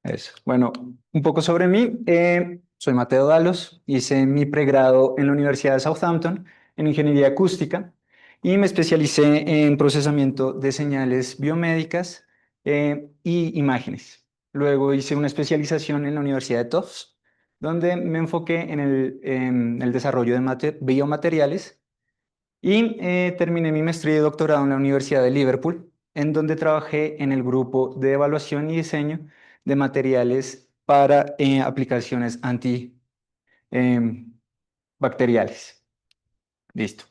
Eso. Bueno, un poco sobre mí. Soy Mateo Dalos, hice mi pregrado en la Universidad de Southampton en Ingeniería Acústica y me especialicé en procesamiento de señales biomédicas y imágenes. Luego hice una especialización en la Universidad de Tufts, donde me enfoqué en el desarrollo de biomateriales y terminé mi maestría y doctorado en la Universidad de Liverpool, en donde trabajé en el grupo de evaluación y diseño de materiales para aplicaciones antibacteriales. Listo.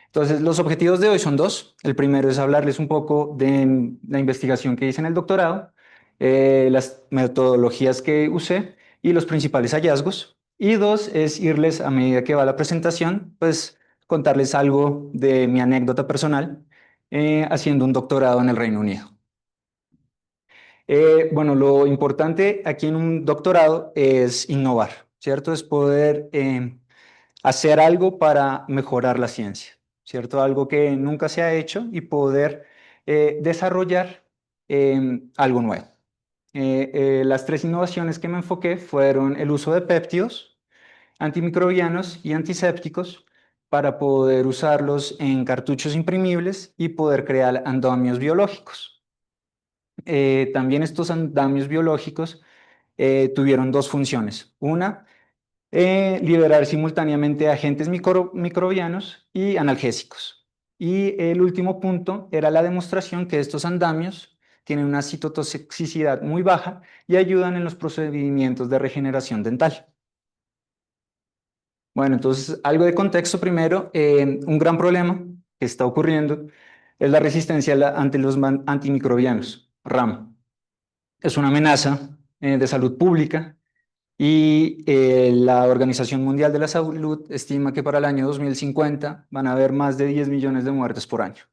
Entonces, los objetivos de hoy son dos. El primero es hablarles un poco de la investigación que hice en el doctorado, las metodologías que usé y los principales hallazgos. Y dos es irles, a medida que va la presentación, pues contarles algo de mi anécdota personal haciendo un doctorado en el Reino Unido. Bueno, lo importante aquí en un doctorado es innovar, ¿cierto? Es poder hacer algo para mejorar la ciencia, ¿cierto? Algo que nunca se ha hecho y poder desarrollar algo nuevo. Las tres innovaciones que me enfoqué fueron el uso de péptidos, antimicrobianos y antisépticos para poder usarlos en cartuchos imprimibles y poder crear andamios biológicos. También estos andamios biológicos tuvieron dos funciones. Una, liberar simultáneamente agentes microbianos y analgésicos. Y el último punto era la demostración que estos andamios tienen una citotoxicidad muy baja y ayudan en los procedimientos de regeneración dental. Bueno, entonces algo de contexto primero. Un gran problema que está ocurriendo es la resistencia ante los antimicrobianos, RAM. Es una amenaza de salud pública y la Organización Mundial de la Salud estima que para el año 2050 van a haber más de 10 millones de muertes por año.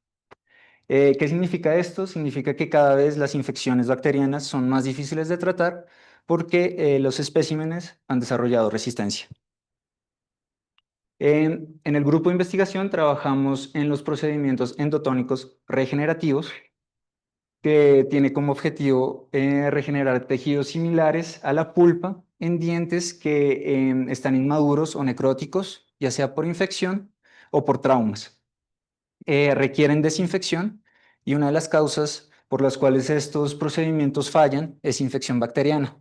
¿Qué significa esto? Significa que cada vez las infecciones bacterianas son más difíciles de tratar porque los especímenes han desarrollado resistencia. En el grupo de investigación trabajamos en los procedimientos endotónicos regenerativos, que tiene como objetivo regenerar tejidos similares a la pulpa en dientes que están inmaduros o necróticos, ya sea por infección o por traumas. Requieren desinfección y una de las causas por las cuales estos procedimientos fallan es infección bacteriana.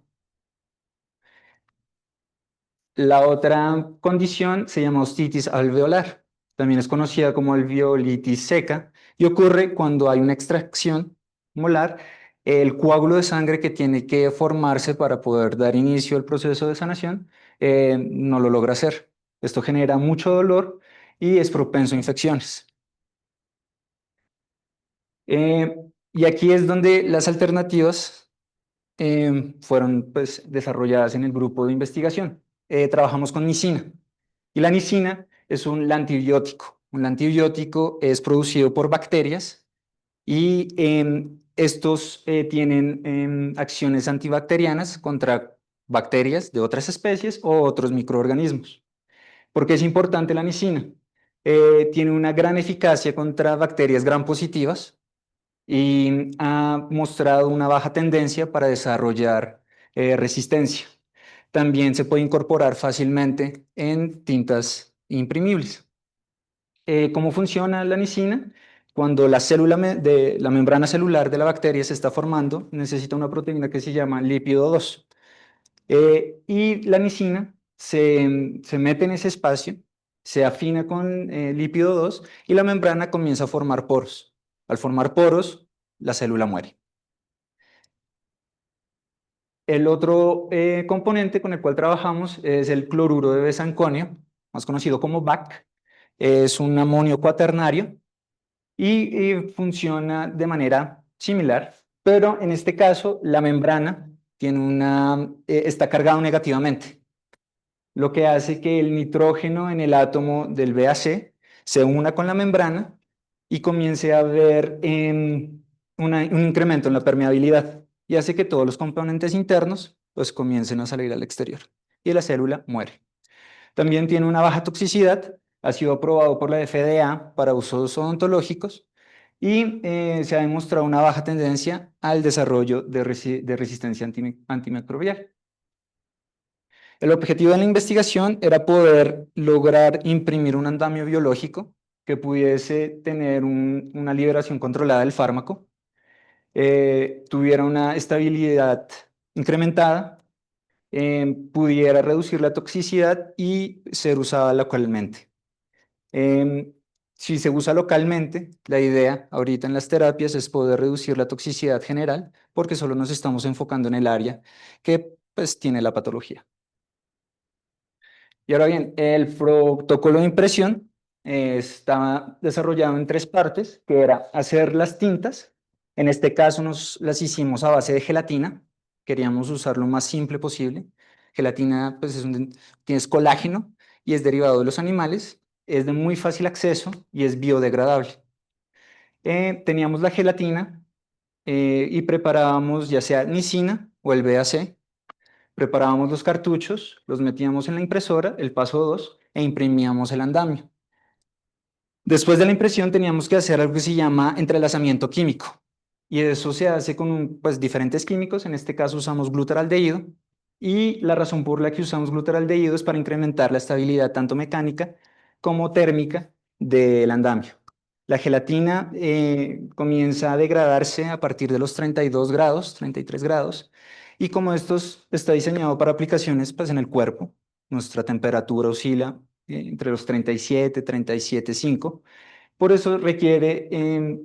La otra condición se llama ostitis alveolar, también es conocida como alveolitis seca, y ocurre cuando hay una extracción molar. El coágulo de sangre que tiene que formarse para poder dar inicio al proceso de sanación no lo logra hacer. Esto genera mucho dolor y es propenso a infecciones. Y aquí es donde las alternativas fueron pues, desarrolladas en el grupo de investigación. Trabajamos con nicina. Y la nicina es un antibiótico. Un antibiótico es producido por bacterias y estos tienen acciones antibacterianas contra bacterias de otras especies o otros microorganismos. ¿Por qué es importante la nicina? Tiene una gran eficacia contra bacterias gram positivas y ha mostrado una baja tendencia para desarrollar resistencia. También se puede incorporar fácilmente en tintas imprimibles. ¿Cómo funciona la nicina? Cuando la célula de la membrana celular de la bacteria se está formando, necesita una proteína que se llama lípido 2. Y la nicina se mete en ese espacio, se afina con lípido 2 y la membrana comienza a formar poros. Al formar poros, la célula muere. El otro componente con el cual trabajamos es el cloruro de besanconio, más conocido como BAC. Es un amonio cuaternario y funciona de manera similar, pero en este caso la membrana está cargada negativamente, lo que hace que el nitrógeno en el átomo del BAC se una con la membrana y comience a haber un incremento en la permeabilidad y hace que todos los componentes internos pues comiencen a salir al exterior y la célula muere. También tiene una baja toxicidad, ha sido aprobado por la FDA para usos odontológicos y se ha demostrado una baja tendencia al desarrollo de resistencia antimicrobial. El objetivo de la investigación era poder lograr imprimir un andamio biológico que pudiese tener una liberación controlada del fármaco, tuviera una estabilidad incrementada, pudiera reducir la toxicidad y ser usada localmente. Em, si se usa localmente, la idea ahorita en las terapias es poder reducir la toxicidad general porque solo nos estamos enfocando en el área que pues tiene la patología. Y ahora bien, el protocolo de impresión estaba desarrollado en tres partes, que era hacer las tintas. En este caso las hicimos a base de gelatina. Queríamos usar lo más simple posible. Gelatina pues es colágeno y es derivado de los animales. Es de muy fácil acceso y es biodegradable. Teníamos la gelatina y preparábamos ya sea nicina o el BAC. Preparábamos los cartuchos, los metíamos en la impresora, el paso 2, e imprimíamos el andamio. Después de la impresión teníamos que hacer algo que se llama entrelazamiento químico. Y eso se hace con pues, diferentes químicos. En este caso usamos glutaraldehído. Y la razón por la que usamos glutaraldehído es para incrementar la estabilidad tanto mecánica como térmica del andamio. La gelatina comienza a degradarse a partir de los 32 grados, 33 grados. Y como esto está diseñado para aplicaciones pues, en el cuerpo, nuestra temperatura oscila entre los 37, 37,5. Por eso requiere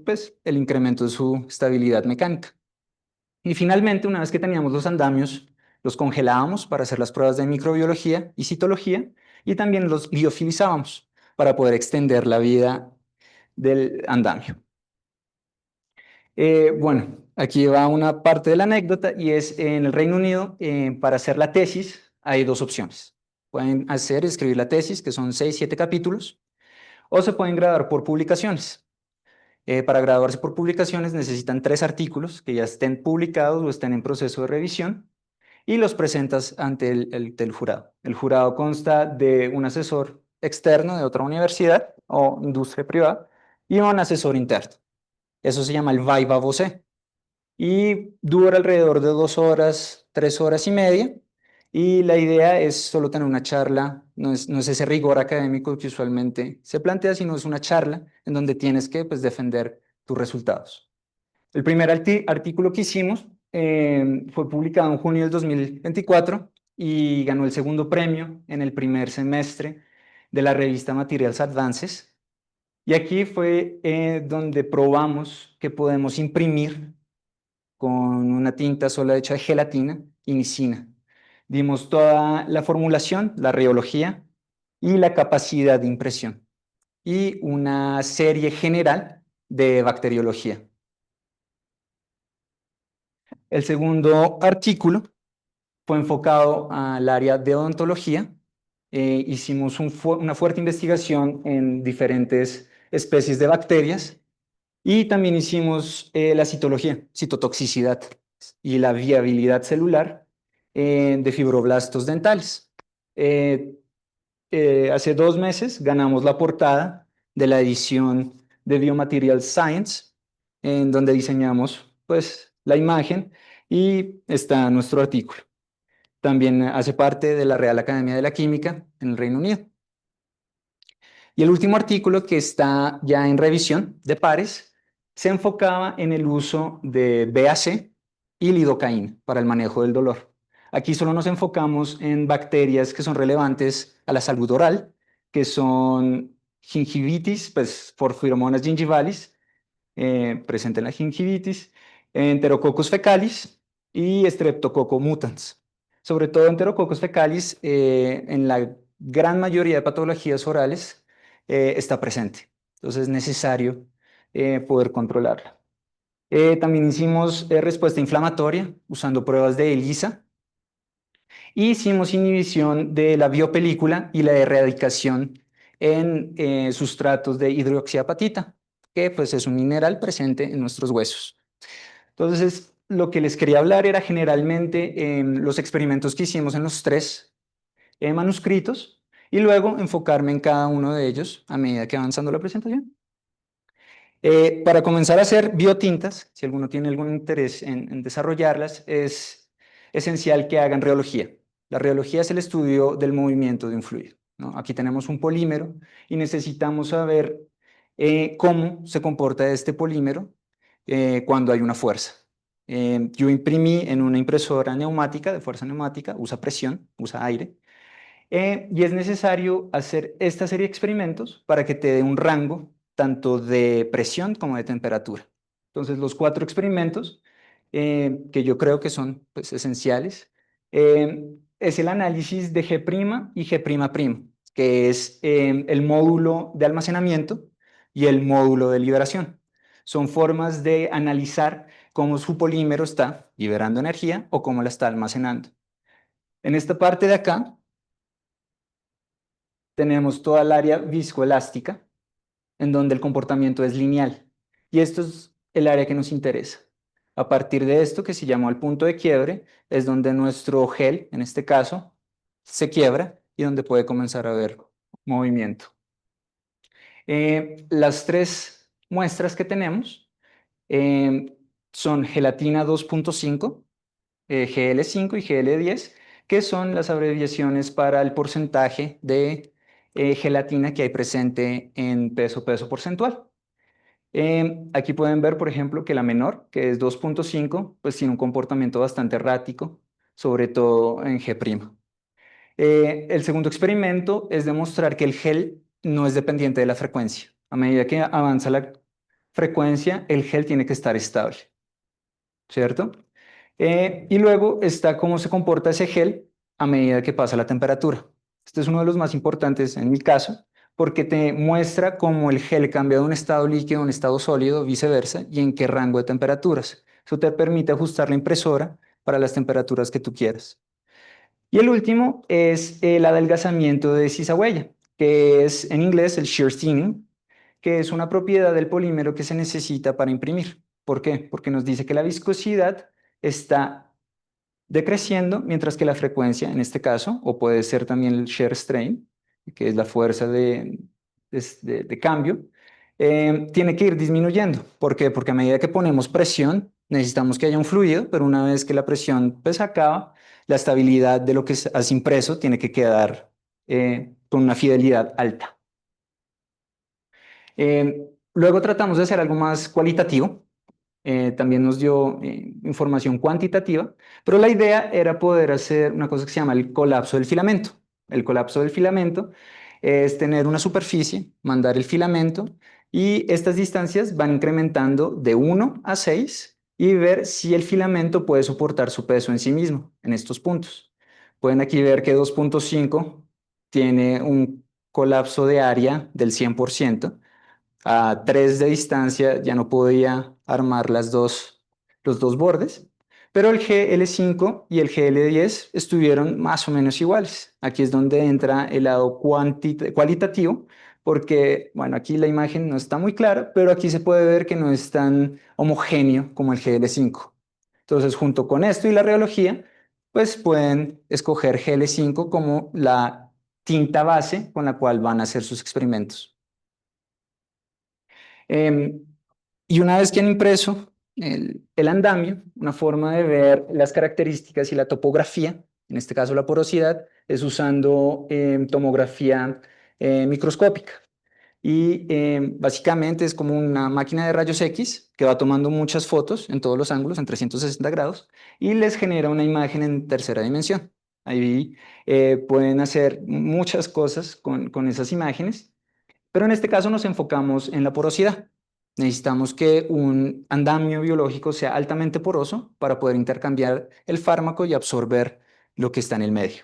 pues, el incremento de su estabilidad mecánica. Y finalmente, una vez que teníamos los andamios, los congelábamos para hacer las pruebas de microbiología y citología y también los liofilizábamos para poder extender la vida del andamio. Bueno, aquí va una parte de la anécdota y es en el Reino Unido, para hacer la tesis hay dos opciones. Pueden escribir la tesis, que son 6, 7 capítulos, o se pueden graduar por publicaciones. Para graduarse por publicaciones necesitan 3 artículos que ya estén publicados o estén en proceso de revisión y los presentas ante el jurado. El jurado consta de un asesor externo de otra universidad o industria privada y un asesor interno. Eso se llama el viva voce y dura alrededor de 2 horas, 3 horas y media. Y la idea es solo tener una charla, no es ese rigor académico que usualmente se plantea, sino es una charla en donde tienes que pues, defender tus resultados. El primer artículo que hicimos fue publicado en junio del 2024 y ganó el segundo premio en el primer semestre de la revista Materials Advances. Y aquí fue donde probamos que podemos imprimir con una tinta sola hecha de gelatina y nicina. Dimos toda la formulación, la rheología y la capacidad de impresión y una serie general de bacteriología. El segundo artículo fue enfocado al área de odontología. Hicimos una fuerte investigación en diferentes especies de bacterias y también hicimos la citología, citotoxicidad y la viabilidad celular de fibroblastos dentales. Hace 2 meses ganamos la portada de la edición de Biomaterial Science, en donde diseñamos pues, la imagen y está nuestro artículo. También hace parte de la Real Academia de la Química en el Reino Unido. Y el último artículo que está ya en revisión de pares se enfocaba en el uso de BAC y lidocaína para el manejo del dolor. Aquí solo nos enfocamos en bacterias que son relevantes a la salud oral, que son gingivitis, pues Porphyromonas gingivalis, presente en la gingivitis, Enterococcus fecalis y Streptococcus mutans. Sobre todo Enterococcus fecalis, en la gran mayoría de patologías orales está presente. Entonces es necesario poder controlarla. También hicimos respuesta inflamatoria usando pruebas de ELISA y hicimos inhibición de la biopelícula y la erradicación en sustratos de hidroxiapatita, que pues es un mineral presente en nuestros huesos. Entonces, lo que les quería hablar era generalmente los experimentos que hicimos en los 3 manuscritos y luego enfocarme en cada uno de ellos a medida que avanzando la presentación. Para comenzar a hacer biotintas, si alguno tiene algún interés en desarrollarlas, es esencial que hagan rheología. La rheología es el estudio del movimiento de un fluido, ¿no? Aquí tenemos un polímero y necesitamos saber cómo se comporta este polímero cuando hay una fuerza. Yo imprimí en una impresora neumática, de fuerza neumática, usa presión, usa aire, y es necesario hacer esta serie de experimentos para que te dé un rango tanto de presión como de temperatura. Entonces, los 4 experimentos que yo creo que son pues, esenciales es el análisis de G' y G'', que es el módulo de almacenamiento y el módulo de liberación. Son formas de analizar cómo su polímero está liberando energía o cómo la está almacenando. En esta parte de acá tenemos toda el área viscoelástica, en donde el comportamiento es lineal. Y esto es el área que nos interesa. A partir de esto, que se llamó el punto de quiebre, es donde nuestro gel, en este caso, se quiebra y donde puede comenzar a haber movimiento. Las 3 muestras que tenemos son gelatina 2.5, GL5 y GL10, que son las abreviaciones para el porcentaje de gelatina que hay presente en peso porcentual. Aquí pueden ver, por ejemplo, que la menor, que es 2.5, pues tiene un comportamiento bastante errático, sobre todo en G'. El segundo experimento es demostrar que el gel no es dependiente de la frecuencia. A medida que avanza la frecuencia, el gel tiene que estar estable, ¿cierto? Y luego está cómo se comporta ese gel a medida que pasa la temperatura. Este es uno de los más importantes en mi caso, porque te muestra cómo el gel cambia de un estado líquido a un estado sólido, viceversa, y en qué rango de temperaturas. Eso te permite ajustar la impresora para las temperaturas que tú quieras. Y el último es el adelgazamiento de cisahuella, que es en inglés el shear thinning, que es una propiedad del polímero que se necesita para imprimir. ¿Por qué? Porque nos dice que la viscosidad está decreciendo, mientras que la frecuencia, en este caso, o puede ser también el shear strain, que es la fuerza de cambio, tiene que ir disminuyendo. ¿Por qué? Porque a medida que ponemos presión, necesitamos que haya un fluido, pero una vez que la presión pues acaba, la estabilidad de lo que has impreso tiene que quedar con una fidelidad alta. Luego tratamos de hacer algo más cualitativo. También nos dio información cuantitativa, pero la idea era poder hacer una cosa que se llama el colapso del filamento. El colapso del filamento es tener una superficie, mandar el filamento y estas distancias van incrementando de 1 a 6 y ver si el filamento puede soportar su peso en sí mismo en estos puntos. Pueden aquí ver que 2.5 tiene un colapso de área del 100%. A 3 de distancia ya no podía armar los dos bordes, pero el GL5 y el GL10 estuvieron más o menos iguales. Aquí es donde entra el lado cualitativo, porque, bueno, aquí la imagen no está muy clara, pero aquí se puede ver que no es tan homogéneo como el GL5. Entonces, junto con esto y la rheología, pues pueden escoger GL5 como la tinta base con la cual van a hacer sus experimentos. Eh, y una vez que han impreso el andamio, una forma de ver las características y la topografía, en este caso la porosidad, es usando tomografía microscópica. Y básicamente es como una máquina de rayos X que va tomando muchas fotos en todos los ángulos, en 360 grados, y les genera una imagen en tercera dimensión. Ahí pueden hacer muchas cosas con esas imágenes, pero en este caso nos enfocamos en la porosidad. Necesitamos que un andamio biológico sea altamente poroso para poder intercambiar el fármaco y absorber lo que está en el medio.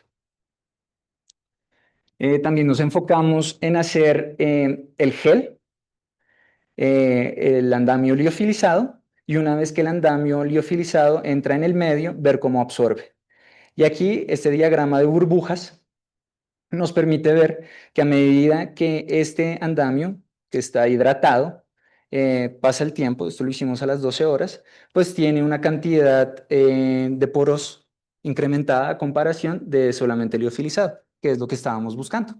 También nos enfocamos en hacer el gel, el andamio liofilizado, y una vez que el andamio liofilizado entra en el medio, ver cómo absorbe. Y aquí este diagrama de burbujas nos permite ver que a medida que este andamio, que está hidratado, pasa el tiempo, esto lo hicimos a las 12 horas, pues tiene una cantidad de poros incrementada a comparación de solamente liofilizado, que es lo que estábamos buscando.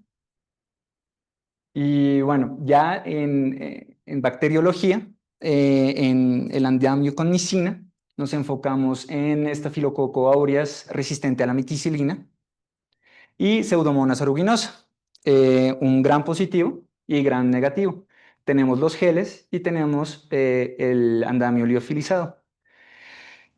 Y bueno, ya en bacteriología, en el andamio con nicina, nos enfocamos en Staphylococcus aureus resistente a la meticilina y Pseudomonas aeruginosa, un gran positivo y gran negativo. Tenemos los geles y tenemos el andamio liofilizado.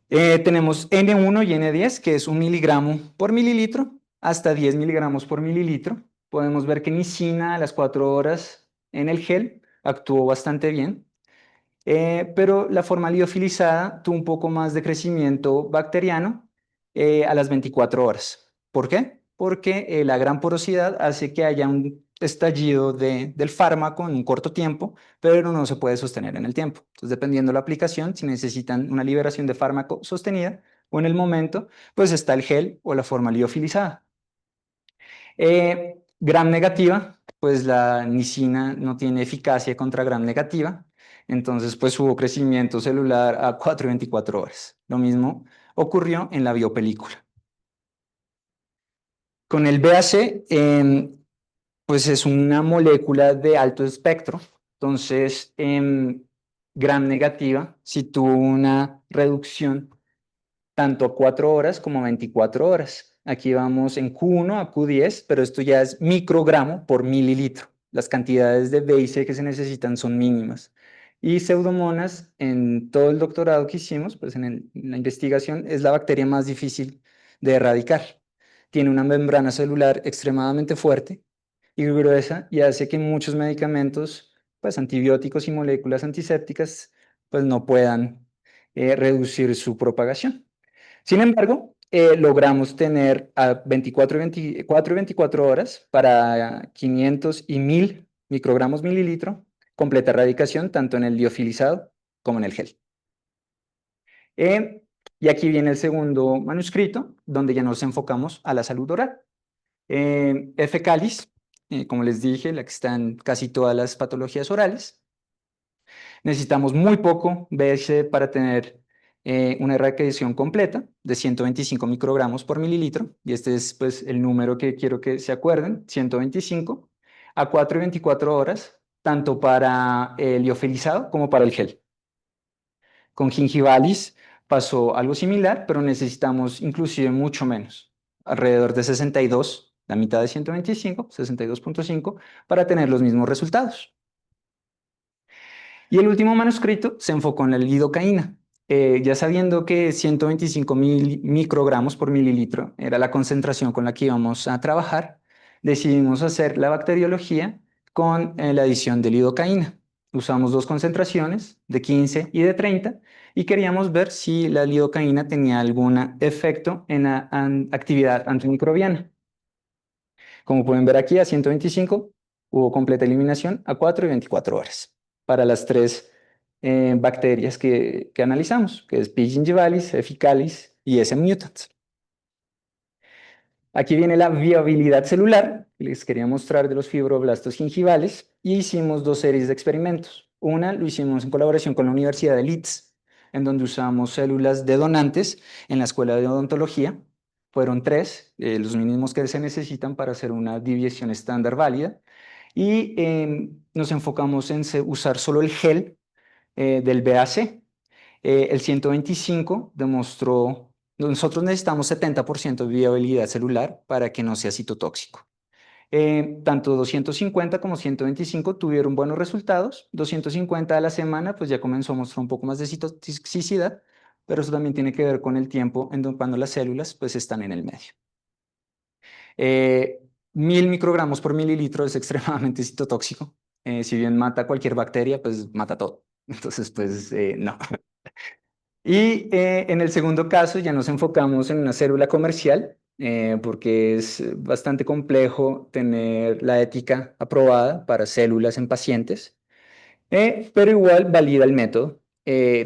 Tenemos N1 y N10, que es 1 miligramo por mililitro, hasta 10 miligramos por mililitro. Podemos ver que nicina a las 4 horas en el gel actuó bastante bien, pero la forma liofilizada tuvo un poco más de crecimiento bacteriano a las 24 horas. ¿Por qué? Porque la gran porosidad hace que haya un estallido del fármaco en un corto tiempo, pero no se puede sostener en el tiempo. Entonces, dependiendo de la aplicación, si necesitan una liberación de fármaco sostenida o en el momento, pues está el gel o la forma liofilizada. Gram negativa, pues la nicina no tiene eficacia contra gram negativa, entonces pues hubo crecimiento celular a 4 y 24 horas. Lo mismo ocurrió en la biopelícula. Con el BAC, pues es una molécula de alto espectro, entonces gram negativa, si tuvo una reducción tanto a 4 horas como a 24 horas. Aquí vamos en Q1 a Q10, pero esto ya es microgramo por mililitro. Las cantidades de B y C que se necesitan son mínimas. Y Pseudomonas, en todo el doctorado que hicimos, pues en la investigación, es la bacteria más difícil de erradicar. Tiene una membrana celular extremadamente fuerte y gruesa y hace que muchos medicamentos, pues antibióticos y moléculas antisépticas, pues no puedan reducir su propagación. Sin embargo, logramos tener a 24 horas para 500 y 1000 microgramos mililitro, completa erradicación tanto en el liofilizado como en el gel. Y aquí viene el segundo manuscrito, donde ya nos enfocamos a la salud oral. F. calis, como les dije, la que está en casi todas las patologías orales. Necesitamos muy poco BS para tener una erradicación completa de 125 microgramos por mililitro, y este es pues el número que quiero que se acuerden, 125, a 4 y 24 horas, tanto para el liofilizado como para el gel. Con gingivalis pasó algo similar, pero necesitamos inclusive mucho menos, alrededor de 62, la mitad de 125, 62.5, para tener los mismos resultados. Y el último manuscrito se enfocó en la lidocaína. Ya sabiendo que 125 microgramos por mililitro era la concentración con la que íbamos a trabajar, decidimos hacer la bacteriología con la adición de lidocaína. Usamos dos concentraciones, de 15 y de 30, y queríamos ver si la lidocaína tenía algún efecto en la actividad antimicrobiana. Como pueden ver aquí, a 125 hubo completa eliminación a 4 y 24 horas para las tres bacterias que analizamos, que es P. gingivalis, F. calis y S. mutans. Aquí viene la viabilidad celular, que les quería mostrar de los fibroblastos gingivales, y hicimos dos series de experimentos. Una lo hicimos en colaboración con la Universidad de Leeds, en donde usamos células de donantes en la Escuela de Odontología. Fueron tres, los mínimos que se necesitan para hacer una división estándar válida. Y nos enfocamos en usar solo el gel del BAC. El 125 demostró, nosotros necesitamos 70% de viabilidad celular para que no sea citotóxico. Tanto 250 como 125 tuvieron buenos resultados. 250 a la semana, pues ya comenzó a mostrar un poco más de citotoxicidad, pero eso también tiene que ver con el tiempo en cuando las células pues están en el medio. 1000 microgramos por mililitro es extremadamente citotóxico. Si bien mata cualquier bacteria, pues mata todo. Entonces, pues no. Y en el segundo caso ya nos enfocamos en una célula comercial, porque es bastante complejo tener la ética aprobada para células en pacientes, pero igual valida el método.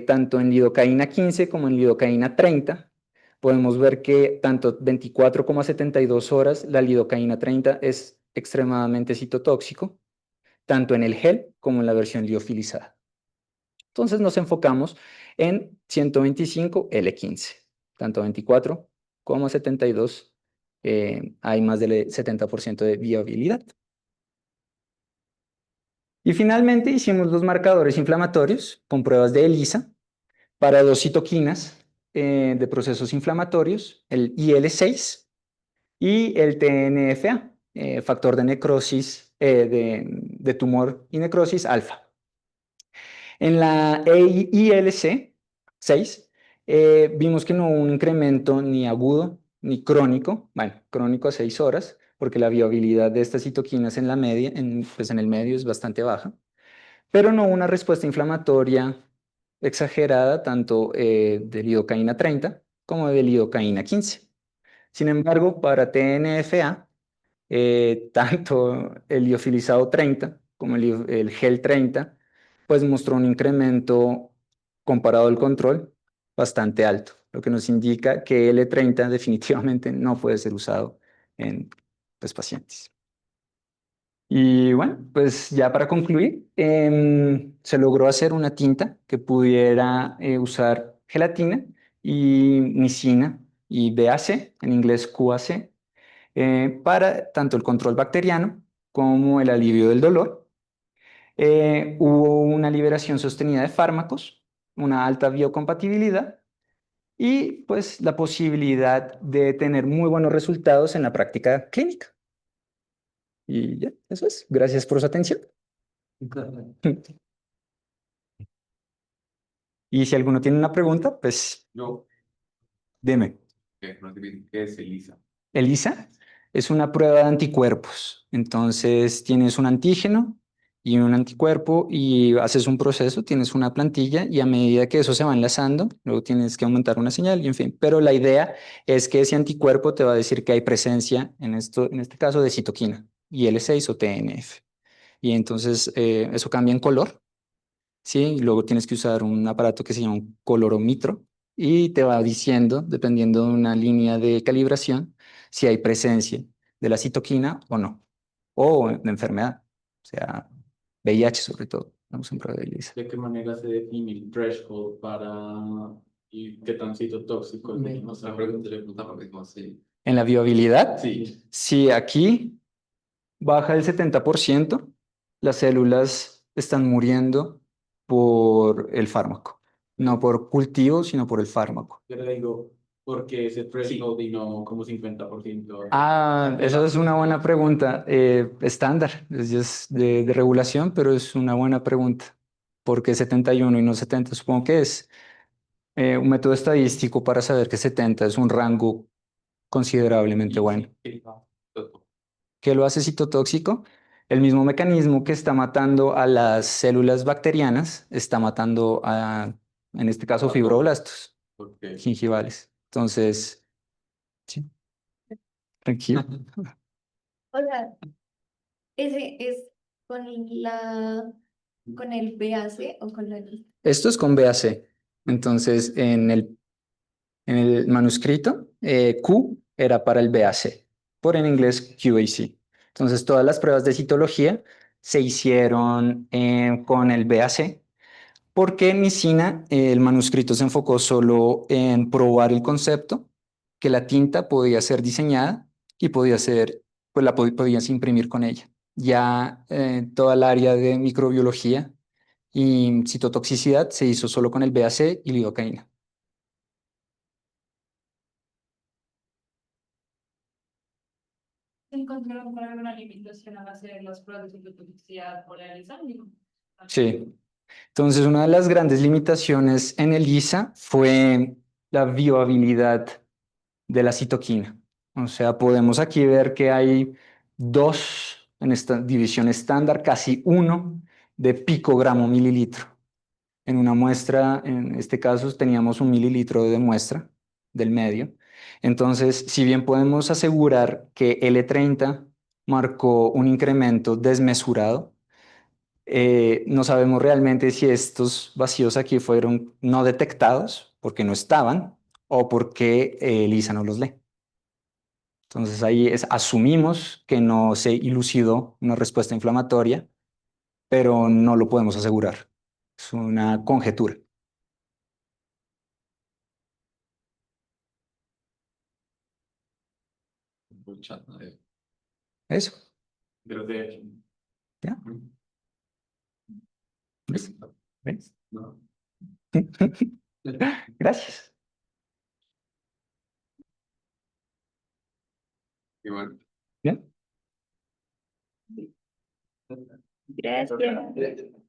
Tanto en lidocaína 15 como en lidocaína 30, podemos ver que tanto 24,72 horas la lidocaína 30 es extremadamente citotóxico, tanto en el gel como en la versión liofilizada. Entonces nos enfocamos en 125 L15, tanto 24 como 72, hay más del 70% de viabilidad. Y finalmente hicimos los marcadores inflamatorios con pruebas de ELISA para dos citoquinas de procesos inflamatorios, el IL-6 y el TNFA, factor de necrosis, de tumor y necrosis alfa. En la ILC6 vimos que no hubo un incremento ni agudo ni crónico, bueno, crónico a 6 horas, porque la viabilidad de estas citoquinas en la media, pues en el medio es bastante baja, pero no hubo una respuesta inflamatoria exagerada tanto de lidocaína 30 como de lidocaína 15. Sin embargo, para TNFA, tanto el liofilizado 30 como el gel 30, pues mostró un incremento comparado al control bastante alto, lo que nos indica que L30 definitivamente no puede ser usado en pues, pacientes. Y bueno, pues ya para concluir, se logró hacer una tinta que pudiera usar gelatina y nicina y BAC, en inglés QAC, para tanto el control bacteriano como el alivio del dolor. Hubo una liberación sostenida de fármacos, una alta biocompatibilidad y pues la posibilidad de tener muy buenos resultados en la práctica clínica. Y ya, eso es. Gracias por su atención. Y si alguno tiene una pregunta, pues Yo, dime. no sé qué es ELISA. ELISA es una prueba de anticuerpos. Entonces tienes un antígeno y un anticuerpo y haces un proceso, tienes una plantilla y a medida que eso se va enlazando, luego tienes que aumentar una señal y en fin. Pero la idea es que ese anticuerpo te va a decir que hay presencia, en este caso, de citoquina, IL-6 o TNF. Y entonces eso cambia en color. ¿Sí? Y luego tienes que usar un aparato que se llama un colorometro y te va diciendo, dependiendo de una línea de calibración, si hay presencia de la citoquina o no, o de enfermedad, o sea, VIH sobre todo. Vamos a prueba de ELISA. ¿De qué manera se define el threshold para y qué tan citotóxico es? No sé, pregunta le preguntaba porque no sé. En la viabilidad, Sí. si aquí baja el 70%, las células están muriendo por el fármaco, no por cultivo, sino por el fármaco. Yo le digo, ¿por qué ese threshold y no como 50%? Ah, esa es una buena pregunta. Estándar, es de regulación, pero es una buena pregunta. ¿Por qué 71 y no 70? Supongo que es un método estadístico para saber que 70 es un rango considerablemente bueno. ¿Qué lo hace citotóxico? El mismo mecanismo que está matando a las células bacterianas está matando a, en este caso, fibroblastos gingivales. Entonces, sí, tranquilo. O sea, ese es con la, con el BAC o con la lista. Esto es con BAC. Entonces, en el manuscrito, Q era para el BAC, por en inglés QAC. Entonces, todas las pruebas de citología se hicieron con el BAC, porque en Nicina el manuscrito se enfocó solo en probar el concepto, que la tinta podía ser diseñada y podía ser, pues podías imprimir con ella. Ya toda el área de microbiología y citotoxicidad se hizo solo con el BAC y lidocaína. ¿Encontraron por alguna limitación al hacer las pruebas de citotoxicidad por el examen? Sí. Entonces, una de las grandes limitaciones en el ISA fue la biohabilidad de la citoquina. O sea, podemos aquí ver que hay dos en esta división estándar, casi uno de picogramo mililitro. En una muestra, en este caso, teníamos 1 mililitro de muestra del medio. Entonces, si bien podemos asegurar que L30 marcó un incremento desmesurado, no sabemos realmente si estos vacíos aquí fueron no detectados porque no estaban o porque ELISA no los lee. Entonces ahí asumimos que no se ilucidó una respuesta inflamatoria, pero no lo podemos asegurar. Es una conjetura. Eso. Pero de hecho. ¿Ya? ¿Ves? ¿Ves? No. Gracias. Igual. Bien. Gracias.